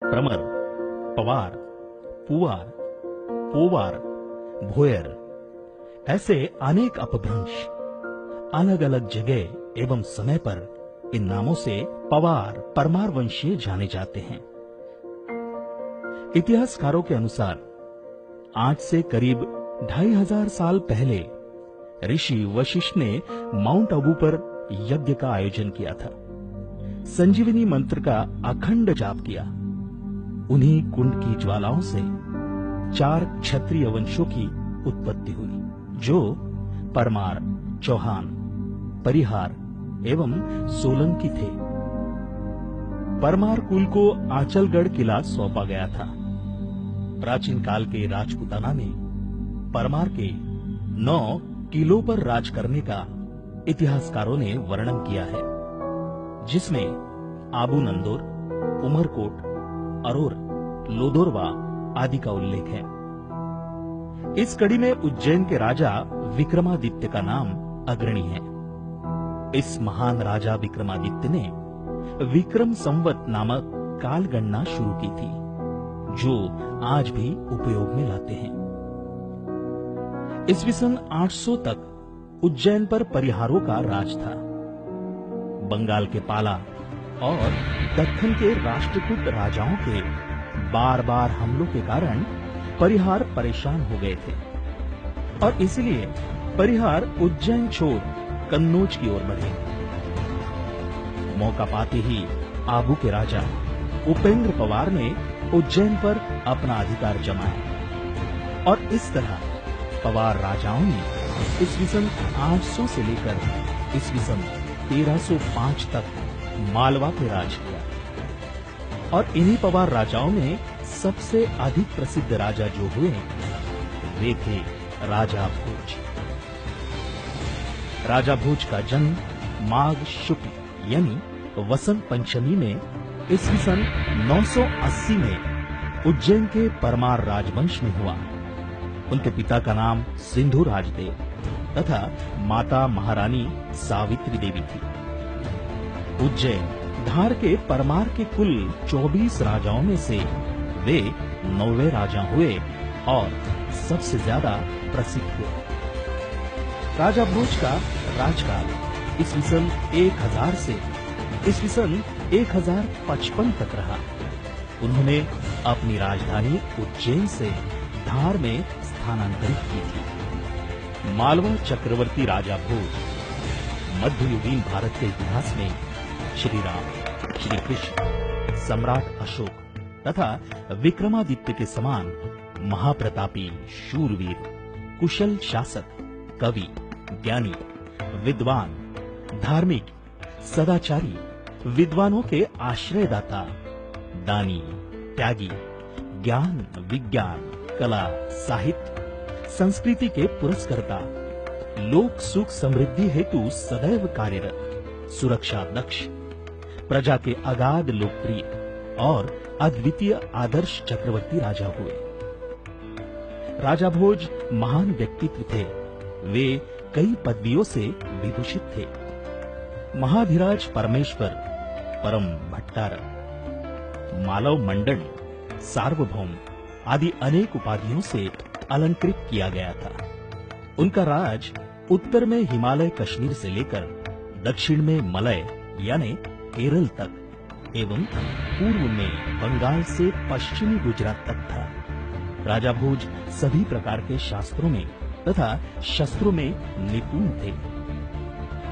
प्रमर, पवार, पुवार, पोवार, भोयर, ऐसे अनेक अपभ्रंश अलग अलग जगह एवं समय पर इन नामों से पवार परमार वंशीय जाने जाते हैं। इतिहासकारों के अनुसार आज से करीब 2500 साल पहले ऋषि वशिष्ठ ने माउंट आबू पर यज्ञ का आयोजन किया था। संजीवनी मंत्र का अखंड जाप किया। उन्हीं कुंड की ज्वालाओं से 4 क्षत्रिय वंशों की उत्पत्ति हुई, जो परमार, चौहान, परिहार एवं सोलंकी थे। परमार कुल को आंचलगढ़ किला सौंपा गया था। प्राचीन काल के राजपूताना ने परमार के 9 किलों पर राज करने का इतिहासकारों ने वर्णन किया है, जिसमें आबू नंदोर, उमरकोट, अरोर, लोदोरवा आदि का उल्लेख है। इस कड़ी में उज्जैन के राजा विक्रमादित्य का नाम अग्रणी है। इस महान राजा विक्रमादित्य ने विक्रम संवत नामक काल गणना शुरू की थी, जो आज भी उपयोग में लाते हैं। ईस्वी सन 800 तक उज्जैन पर परिहारों का राज था। बंगाल के पाला और दक्खन के राष्ट्रकूट राजाओं के बार बार हमलों के कारण परिहार परेशान हो गए थे और इसलिए परिहार उज्जैन छोड़ कन्नौज की ओर बढ़े। मौका पाते ही आबू के राजा उपेंद्र पवार ने उज्जैन पर अपना अधिकार जमाया और इस तरह पवार राजाओं ने ईस्वी सन 800 से लेकर ईस्वी सन 1305 तक मालवा पे राज किया। और इन्हीं पवार राजाओं में सबसे अधिक प्रसिद्ध राजा जो हुए वे थे राजा भोज। राजा भोज का जन्म माघ शुक्ल यानी वसंत पंचमी में ईस्वी सन 980 में उज्जैन के परमार राजवंश में हुआ। उनके पिता का नाम सिंधु राजदेव तथा माता महारानी सावित्री देवी थी। उज्जैन धार के परमार के कुल 24 राजाओं में से वे 9वें राजा हुए और सबसे ज्यादा प्रसिद्ध हुए। राजा भोज का राजकाल ईस्वी सन 1000 से ईस्वी सन 1055 तक रहा। उन्होंने अपनी राजधानी उज्जैन से धार में स्थानांतरित की थी। मालवा चक्रवर्ती राजा भोज मध्ययुगीन भारत के इतिहास में श्री राम, श्री कृष्ण, सम्राट अशोक तथा विक्रमादित्य के समान महाप्रतापी, शूरवीर, कुशल शासक, कवि, ज्ञानी, विद्वान, धार्मिक, सदाचारी, विद्वानों के आश्रयदाता, दानी, त्यागी, ज्ञान, विज्ञान, कला, साहित्य, संस्कृति के पुरस्कर्ता, लोक सुख समृद्धि हेतु सदैव कार्यरत, सुरक्षा दक्ष, प्रजा के अगाध लोकप्रिय और अद्वितीय आदर्श चक्रवर्ती राजा हुए। राजा भोज महान व्यक्तित्व थे। वे कई पदवियों से विभूषित थे। महाधिराज परमेश्वर, परम भट्टारक, मालव मंडल, सार्वभौम आदि अनेक उपाधियों से अलंकृत किया गया था। उनका राज उत्तर में हिमालय कश्मीर से लेकर दक्षिण में मलय यानी केरल तक एवं पूर्व में बंगाल से पश्चिमी गुजरात तक था। राजा भोज सभी प्रकार के शास्त्रों में तथा शस्त्रों में निपुण थे।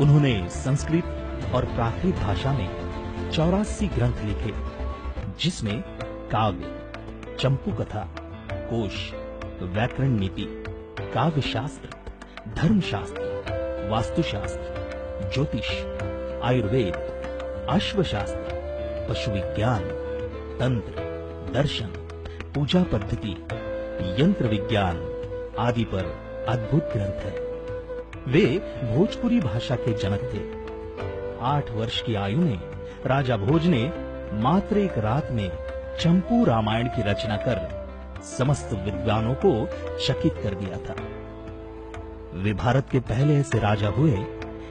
उन्होंने संस्कृत और प्राकृत भाषा में 84 ग्रंथ लिखे, जिसमें काव्य, चंपू कथा, कोश, व्याकरण नीति, काव्य शास्त्र, धर्मशास्त्र, वास्तुशास्त्र, ज्योतिष, आयुर्वेद, अश्वशास्त्र, पशु विज्ञान, तंत्र, दर्शन, पूजा पद्धति, यंत्र विज्ञान आदि पर अद्भुत ग्रंथ है। वे भोजपुरी भाषा के जनक थे। 8 वर्ष की आयु में राजा भोज ने मात्र एक रात में चंपू रामायण की रचना कर समस्त विद्वानों को चकित कर दिया था। वे भारत के पहले ऐसे राजा हुए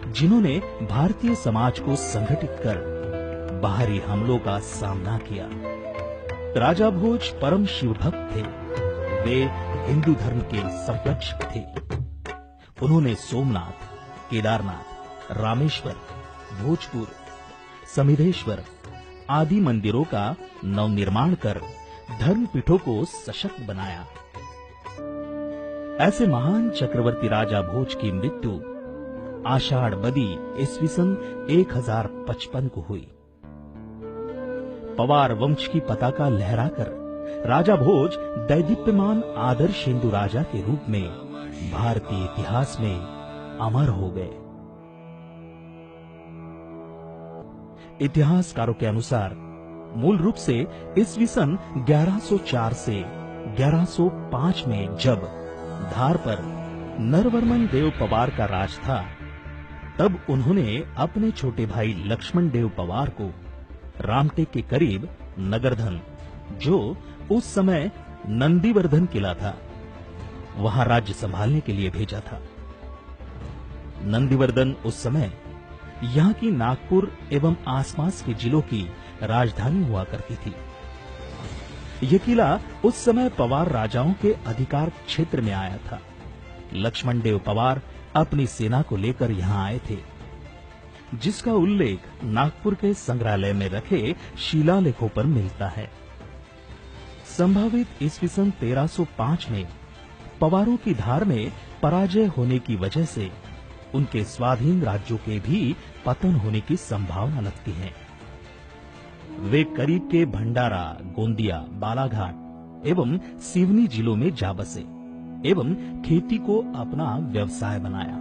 जिन्होंने भारतीय समाज को संगठित कर बाहरी हमलों का सामना किया। राजा भोज परम शिव भक्त थे। वे हिंदू धर्म के संरक्षक थे। उन्होंने सोमनाथ, केदारनाथ, रामेश्वर, भोजपुर, समिधेश्वर आदि मंदिरों का नवनिर्माण कर धर्मपीठों को सशक्त बनाया। ऐसे महान चक्रवर्ती राजा भोज की मृत्यु आषाढ़ बदी ईस्वी सन 1055 को हुई। पवार वंश की पताका लहराकर राजा भोज दैदीप्यमान आदर्श हिंदू राजा के रूप में भारतीय इतिहास में अमर हो गए। इतिहासकारों के अनुसार मूल रूप से ईस्वी सन 1104 से 1105 में जब धार पर नरवर्मन देव पवार का राज था, तब उन्होंने अपने छोटे भाई लक्ष्मण देव पवार को रामटेक के करीब नगरधन, जो उस समय नंदीवर्धन किला था, वहां राज्य संभालने के लिए भेजा था। नंदीवर्धन उस समय यहाँ की नागपुर एवं आसपास के जिलों की राजधानी हुआ करती थी। यह किला उस समय पवार राजाओं के अधिकार क्षेत्र में आया था। लक्ष्मण देव पवार अपनी सेना को लेकर यहाँ आए थे, जिसका उल्लेख नागपुर के संग्रहालय में रखे शिलालेखों पर मिलता है। संभावित ईस्वी सन 1305 में पवारों की धार में पराजय होने की वजह से उनके स्वाधीन राज्यों के भी पतन होने की संभावना लगती है। वे करीब के भंडारा, गोंदिया, बालाघाट एवं सिवनी जिलों में जा बसे एवं खेती को अपना व्यवसाय बनाया।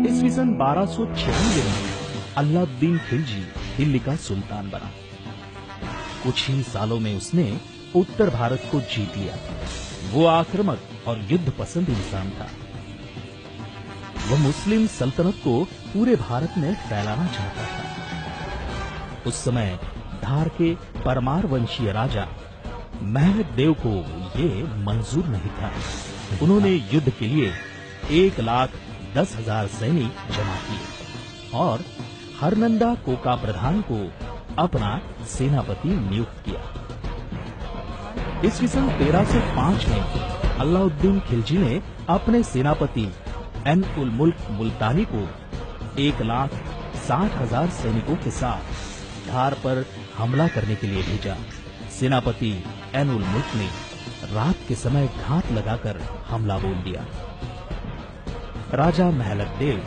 ईस्वी सन 1296 में अलाउद्दीन खिलजी दिल्ली का सुल्तान बना। कुछ ही सालों में उसने उत्तर भारत को जीत लिया। वो आक्रामक और युद्ध पसंद इंसान था। वह मुस्लिम सल्तनत को पूरे भारत में फैलाना चाहता था। उस समय धार के परमार वंशीय राजा महमद देव को ये मंजूर नहीं था। उन्होंने युद्ध के लिए 1,10,000 सैनिक जमा किए और हरनंदा कोका प्रधान को अपना सेनापति नियुक्त किया। ईस्वी सन 1305 में अलाउद्दीन खिलजी ने अपने सेनापति एन उल मुल्क मुल्तानी को 1,60,000 सैनिकों के साथ धार पर हमला करने के लिए भेजा। सेनापति एन उल मुल्क ने रात के समय घात लगाकर हमला बोल दिया। राजा महलक देव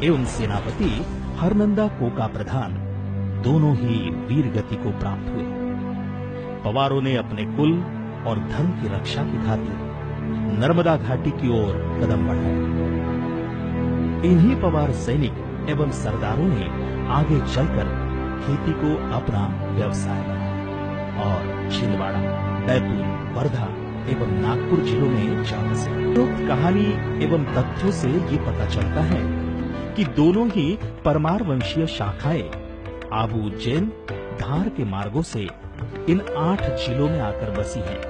एवं सेनापति हरनंदा कोका प्रधान दोनों ही वीर गति को प्राप्त हुए। पवारों ने अपने कुल और धर्म की रक्षा की खातिर नर्मदा घाटी की ओर कदम बढ़ाए। इन्हीं पवार सैनिक एवं सरदारों ने आगे चलकर खेती को अपना व्यवसाय बनाया और छिंदवाड़ा, बैतूल, वर्धा एवं नागपुर जिलों में जा बसे। उपरोक्त कहानी एवं तथ्यों से ये पता चलता है कि दोनों ही परमार वंशीय शाखाएं आबू उज्जैन, धार के मार्गों से इन 8 जिलों में आकर बसी हैं।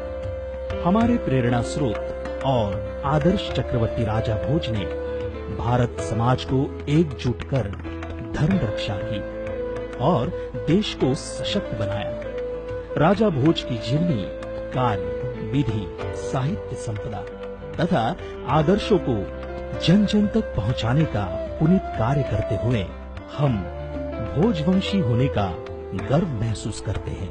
हमारे प्रेरणा स्रोत और आदर्श चक्रवर्ती राजा भोज ने भारत समाज को एकजुट कर धर्म रक्षा की और देश को सशक्त बनाया। राजा भोज की जीवनी, कार्य, विधि, साहित्य संपदा तथा आदर्शों को जन जन तक पहुंचाने का पुनीत कार्य करते हुए हम भोजवंशी होने का गर्व महसूस करते हैं।